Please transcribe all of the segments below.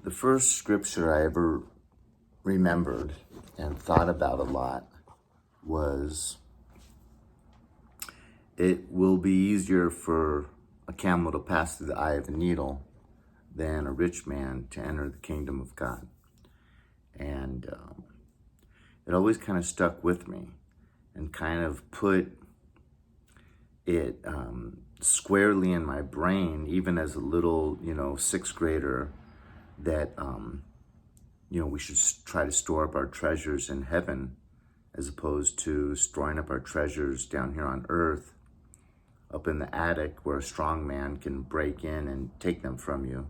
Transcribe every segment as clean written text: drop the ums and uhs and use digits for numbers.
The first scripture I ever remembered and thought about a lot was, it will be easier for a camel to pass through the eye of a needle than a rich man to enter the kingdom of God. And it always kind of stuck with me and kind of put it squarely in my brain, even as a little, sixth grader, that, we should try to store up our treasures in heaven as opposed to storing up our treasures down here on earth, up in the attic where a strong man can break in and take them from you.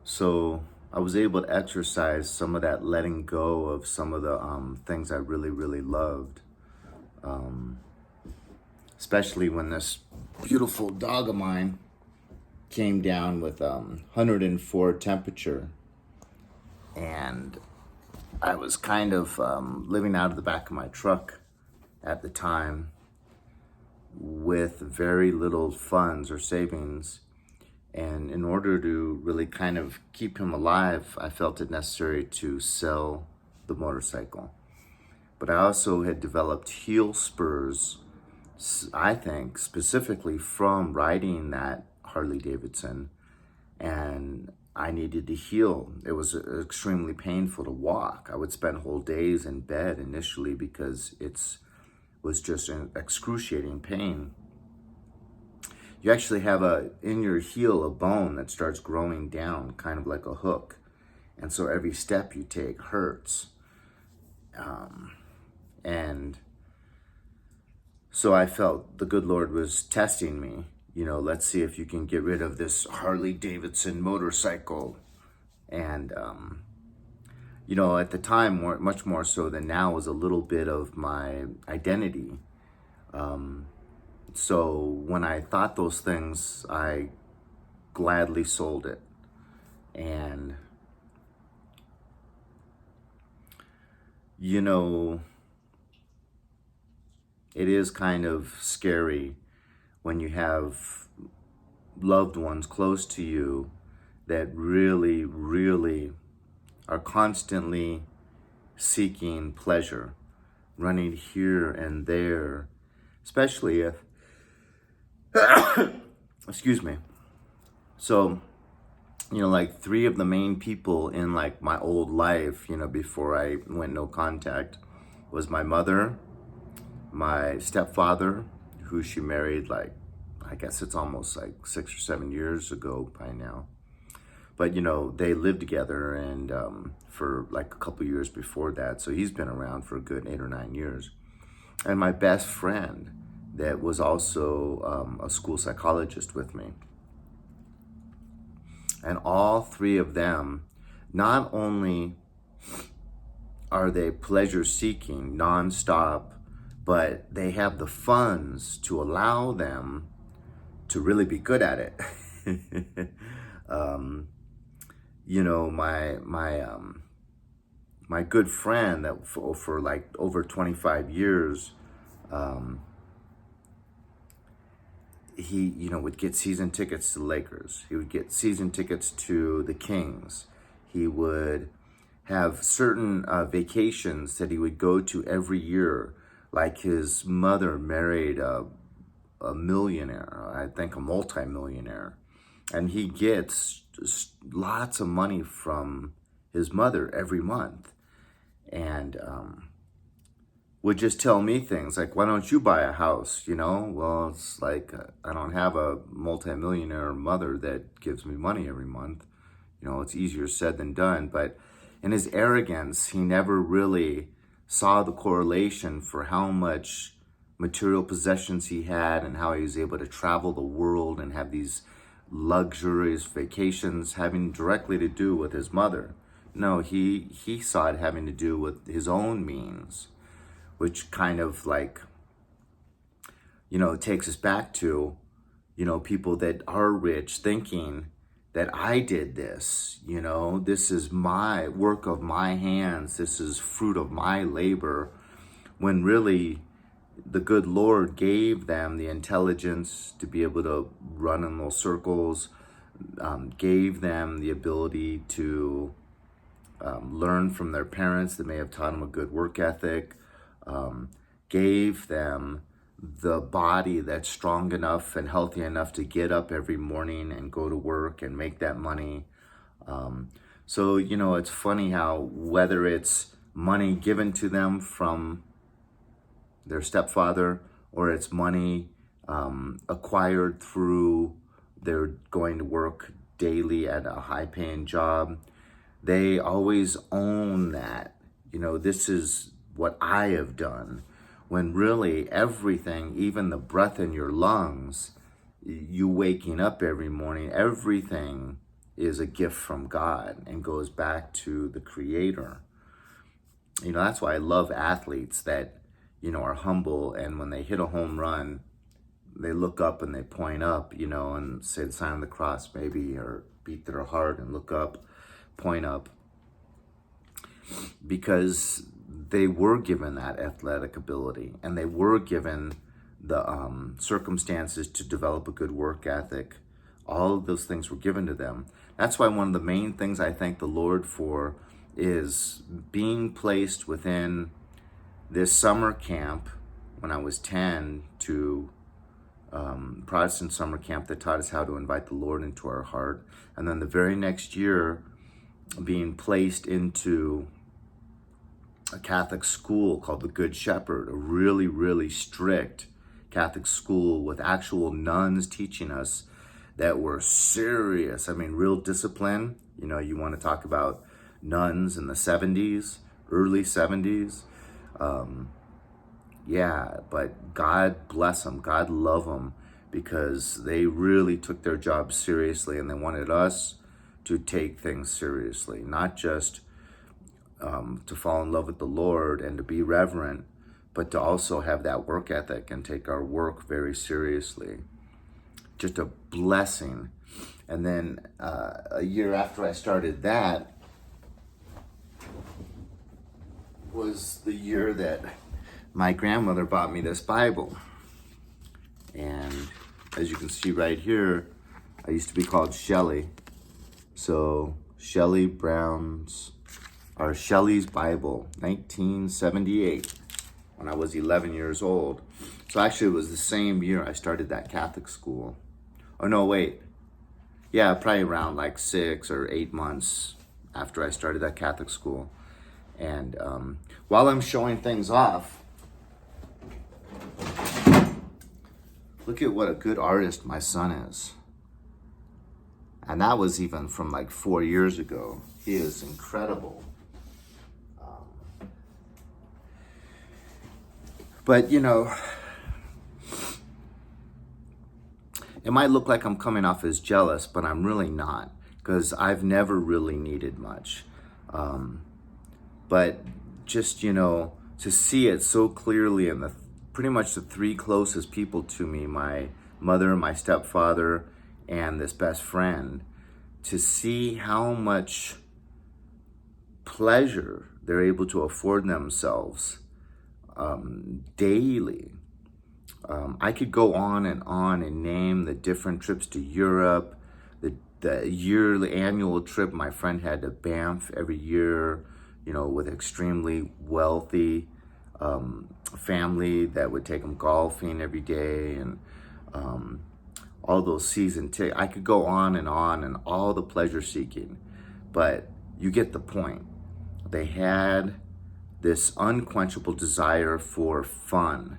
So I was able to exercise some of that letting go of some of the things I really, really loved. Especially when this beautiful dog of mine came down with 104 temperature. And I was kind of living out of the back of my truck at the time with very little funds or savings. And in order to really kind of keep him alive, I felt it necessary to sell the motorcycle. But I also had developed heel spurs, I think, specifically from riding that Harley Davidson. And I needed to heal. It was extremely painful to walk. I would spend whole days in bed initially because it was just an excruciating pain. You actually have in your heel a bone that starts growing down, kind of like a hook. And so every step you take hurts. And so I felt the good Lord was testing me. Let's see if you can get rid of this Harley Davidson motorcycle. And, at the time, much more so than now, was a little bit of my identity. So when I thought those things, I gladly sold it. And, it is kind of scary when you have loved ones close to you that really, really are constantly seeking pleasure, running here and there, especially if, excuse me. So, like 3 of the main people in like my old life, before I went no contact, was my mother, my stepfather, who she married like, I guess it's almost like 6 or 7 years ago by now. But, they lived together and for like a couple years before that. So he's been around for a good 8 or 9 years. And my best friend that was also a school psychologist with me. And all 3 of them, not only are they pleasure seeking nonstop, but they have the funds to allow them to really be good at it. My good friend that for like over 25 years, he would get season tickets to the Lakers. He would get season tickets to the Kings. He would have certain vacations that he would go to every year. Like his mother married a millionaire, I think a multi-millionaire. And he gets just lots of money from his mother every month. And would just tell me things like, why don't you buy a house? Well, it's like, I don't have a multi-millionaire mother that gives me money every month. It's easier said than done. But in his arrogance, he never really saw the correlation for how much material possessions he had and how he was able to travel the world and have these luxurious vacations having directly to do with his mother. No, he saw it having to do with his own means, which kind of like, takes us back to, people that are rich thinking that I did this, this is my work of my hands, this is fruit of my labor, when really the good Lord gave them the intelligence to be able to run in those circles, gave them the ability to learn from their parents that may have taught them a good work ethic, gave them the body that's strong enough and healthy enough to get up every morning and go to work and make that money. So, it's funny how whether it's money given to them from their stepfather or it's money acquired through their going to work daily at a high paying job, they always own that. This is what I have done. When really everything, even the breath in your lungs, you waking up every morning, everything is a gift from God and goes back to the Creator. That's why I love athletes that, are humble, and when they hit a home run, they look up and they point up, and say the sign of the cross maybe, or beat their heart and look up, point up, because they were given that athletic ability and they were given the circumstances to develop a good work ethic. All of those things were given to them. That's why one of the main things I thank the Lord for is being placed within this summer camp when I was 10 to Protestant summer camp that taught us how to invite the Lord into our heart. And then the very next year, being placed into a Catholic school called the Good Shepherd, a really, really strict Catholic school with actual nuns teaching us that were serious. I mean, real discipline. You want to talk about nuns in the 70s, early 70s. But God bless them. God love them, because they really took their job seriously, and they wanted us to take things seriously, not just to fall in love with the Lord and to be reverent, but to also have that work ethic and take our work very seriously. Just a blessing. And then a year after I started that was the year that my grandmother bought me this Bible. And as you can see right here, I used to be called Shelley. So Shelley's Bible, 1978, when I was 11 years old. So actually it was the same year I started that Catholic school. Oh no, wait. Yeah, probably around like 6 or 8 months after I started that Catholic school. And while I'm showing things off, look at what a good artist my son is. And that was even from like 4 years ago. He is incredible. But it might look like I'm coming off as jealous, but I'm really not, because I've never really needed much. But just, to see it so clearly in pretty much the 3 closest people to me, my mother, my stepfather, and this best friend, to see how much pleasure they're able to afford themselves daily. I could go on and name the different trips to Europe, the yearly annual trip my friend had to Banff every year, with extremely wealthy family that would take them golfing every day, and all those season tickets. I could go on and all the pleasure seeking, but you get the point. They had this unquenchable desire for fun,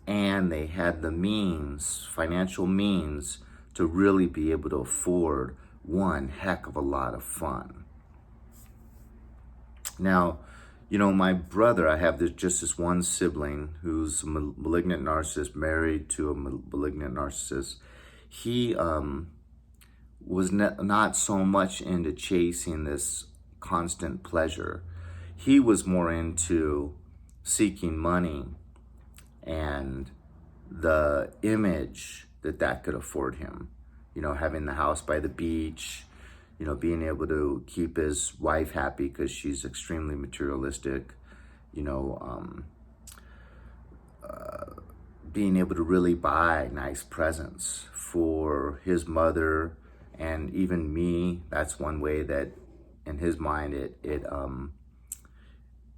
and they had the means, financial means, to really be able to afford one heck of a lot of fun. Now, my brother, I have just this one sibling who's a malignant narcissist, married to a malignant narcissist. He was not so much into chasing this constant pleasure. He was more into seeking money and the image that could afford him. Having the house by the beach, being able to keep his wife happy because she's extremely materialistic, being able to really buy nice presents for his mother And even me, that's one way that in his mind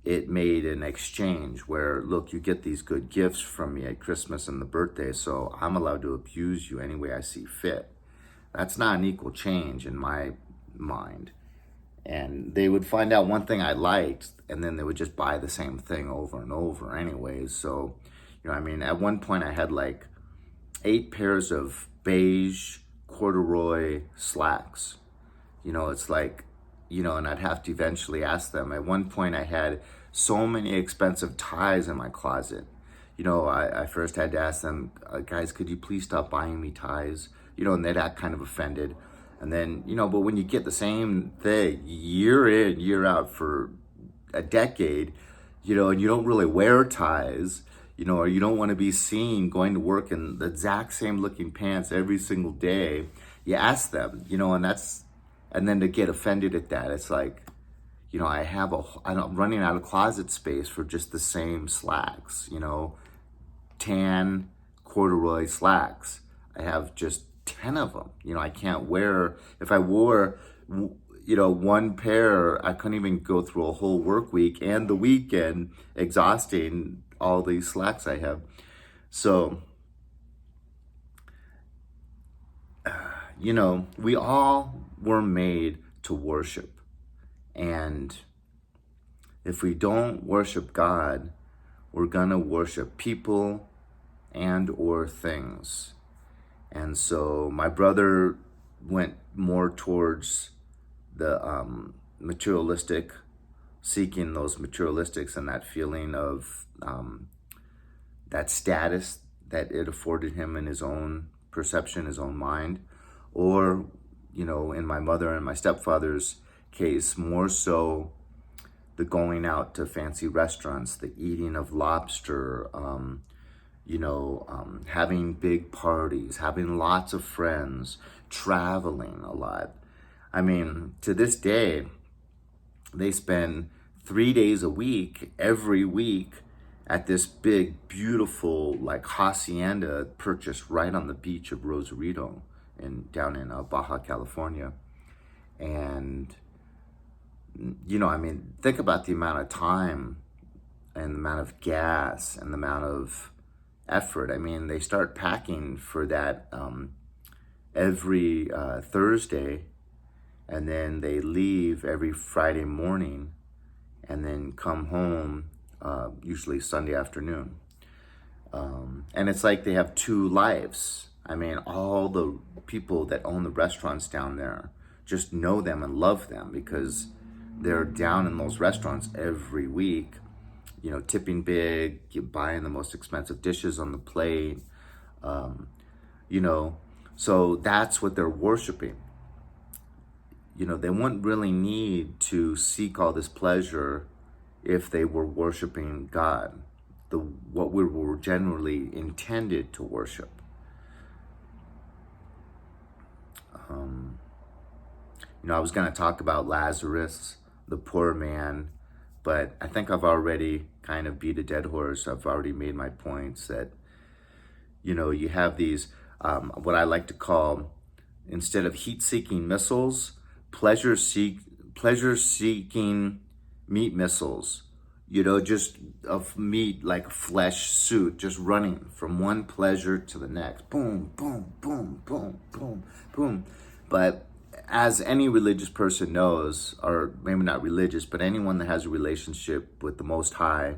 it made an exchange where, look, you get these good gifts from me at Christmas and the birthday, so I'm allowed to abuse you any way I see fit. That's not an equal change in my mind. And they would find out one thing I liked, and then they would just buy the same thing over and over anyways. So, I mean, at one point I had like 8 pairs of beige corduroy slacks. It's like, and I'd have to eventually ask them. At one point I had so many expensive ties in my closet. I first had to ask them, guys, could you please stop buying me ties? And they'd act kind of offended. And then, but when you get the same thing year in, year out for a decade, and you don't really wear ties, or you don't want to be seen going to work in the exact same looking pants every single day, you ask them, and then to get offended at that, it's like, I'm running out of closet space for just the same slacks, tan corduroy slacks. I have just 10 of them. I can't wear, if I wore, one pair, I couldn't even go through a whole work week and the weekend exhausting all these slacks I have. So, we all were made to worship. And if we don't worship God, we're gonna worship people and or things. And so my brother went more towards the materialistic, seeking those materialistics and that feeling of that status that it afforded him in his own perception, his own mind. Or, in my mother and my stepfather's case, more so the going out to fancy restaurants, the eating of lobster, having big parties, having lots of friends, traveling a lot. I mean, to this day, they spend 3 days a week, every week, at this big, beautiful, like hacienda purchased right on the beach of Rosarito down in Baja California. And, think about the amount of time and the amount of gas and the amount of effort. They start packing for that every Thursday, and then they leave every Friday morning and then come home usually Sunday afternoon. And it's like they have 2 lives. All the people that own the restaurants down there just know them and love them because they're down in those restaurants every week, tipping big, buying the most expensive dishes on the plate, so that's what they're worshiping. They wouldn't really need to seek all this pleasure if they were worshiping God, what we were generally intended to worship. I was going to talk about Lazarus, the poor man, but I think I've already kind of beat a dead horse. I've already made my points that, you have these, what I like to call, instead of heat-seeking missiles, pleasure-seeking meat missiles. Just of meat like a flesh suit, just running from one pleasure to the next. Boom, boom, boom, boom, boom, boom. But as any religious person knows, or maybe not religious, but anyone that has a relationship with the Most High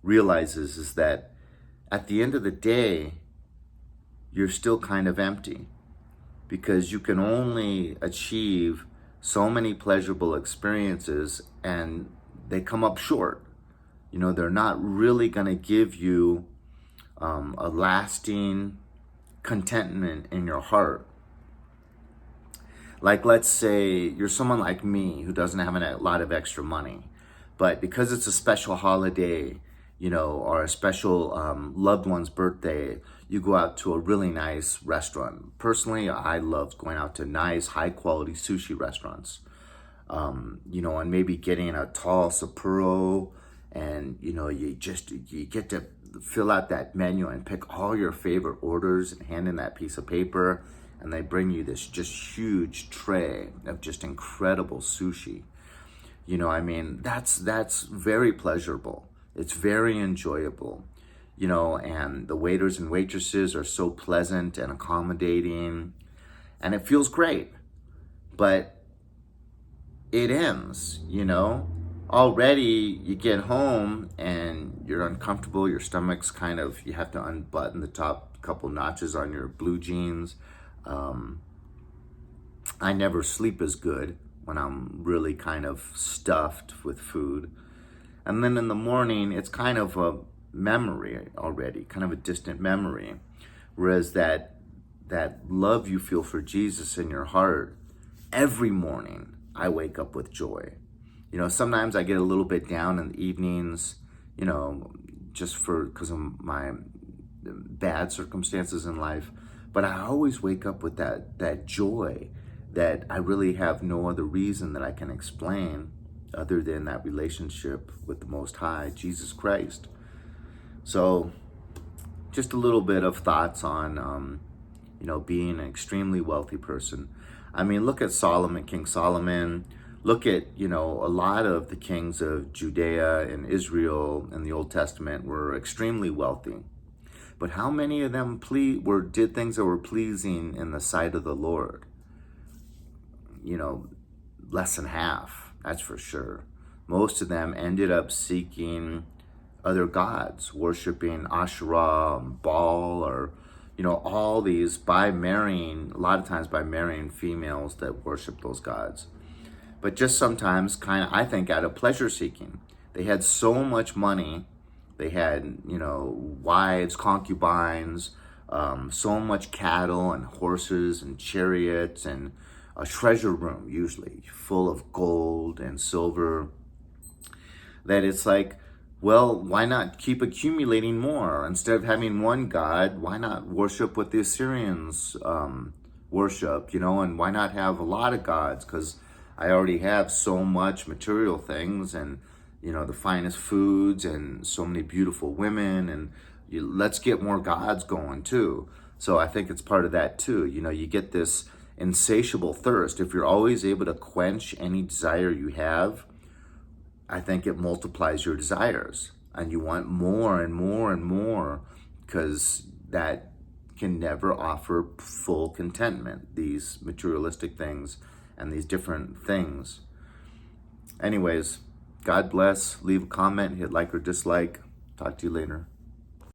realizes is that at the end of the day, you're still kind of empty because you can only achieve so many pleasurable experiences and they come up short. They're not really going to give you a lasting contentment in your heart. Like, let's say you're someone like me who doesn't have a lot of extra money, but because it's a special holiday, or a special loved one's birthday, you go out to a really nice restaurant. Personally, I love going out to nice, high-quality sushi restaurants, and maybe getting a tall Sapporo, and, you get to fill out that menu and pick all your favorite orders and hand in that piece of paper. and they bring you this just huge tray of just incredible sushi. You know, I mean, that's very pleasurable. It's very enjoyable. You know, and the waiters and waitresses are so pleasant and accommodating, and it feels great. But it ends, you know. Already you get home and you're uncomfortable, your stomach's kind of, you have to unbutton the top couple notches on your blue jeans. I never sleep as good when I'm really kind of stuffed with food. And then in the morning, it's kind of a memory already, kind of a distant memory. Whereas that love you feel for Jesus in your heart, every morning I wake up with joy. You know, sometimes I get a little bit down in the evenings, you know, just because of my bad circumstances in life. But I always wake up with that joy that I really have no other reason that I can explain other than that relationship with the Most High, Jesus Christ. So just a little bit of thoughts on, you know, being an extremely wealthy person. I mean, look at Solomon, King Solomon. Look at, you know, a lot of the kings of Judea and Israel in the Old Testament were extremely wealthy. But how many of them did things that were pleasing in the sight of the Lord? You know, less than half, that's for sure. Most of them ended up seeking other gods, worshiping Asherah, Baal, or, you know, all these a lot of times by marrying females that worship those gods. But just sometimes kind of, I think, out of pleasure seeking. They had so much money. They had, you know, wives, concubines, so much cattle and horses and chariots and a treasure room, usually full of gold and silver, that it's like, well, why not keep accumulating more? Instead of having one God, why not worship what the Assyrians worship, you know, and why not have a lot of gods? Because I already have so much material things and, you know, the finest foods and so many beautiful women, and let's get more gods going too. So I think it's part of that too. You know, you get this insatiable thirst. If you're always able to quench any desire you have, I think it multiplies your desires and you want more and more and more, because that can never offer full contentment, these materialistic things and these different things. Anyways, God bless. Leave a comment, hit like or dislike. Talk to you later.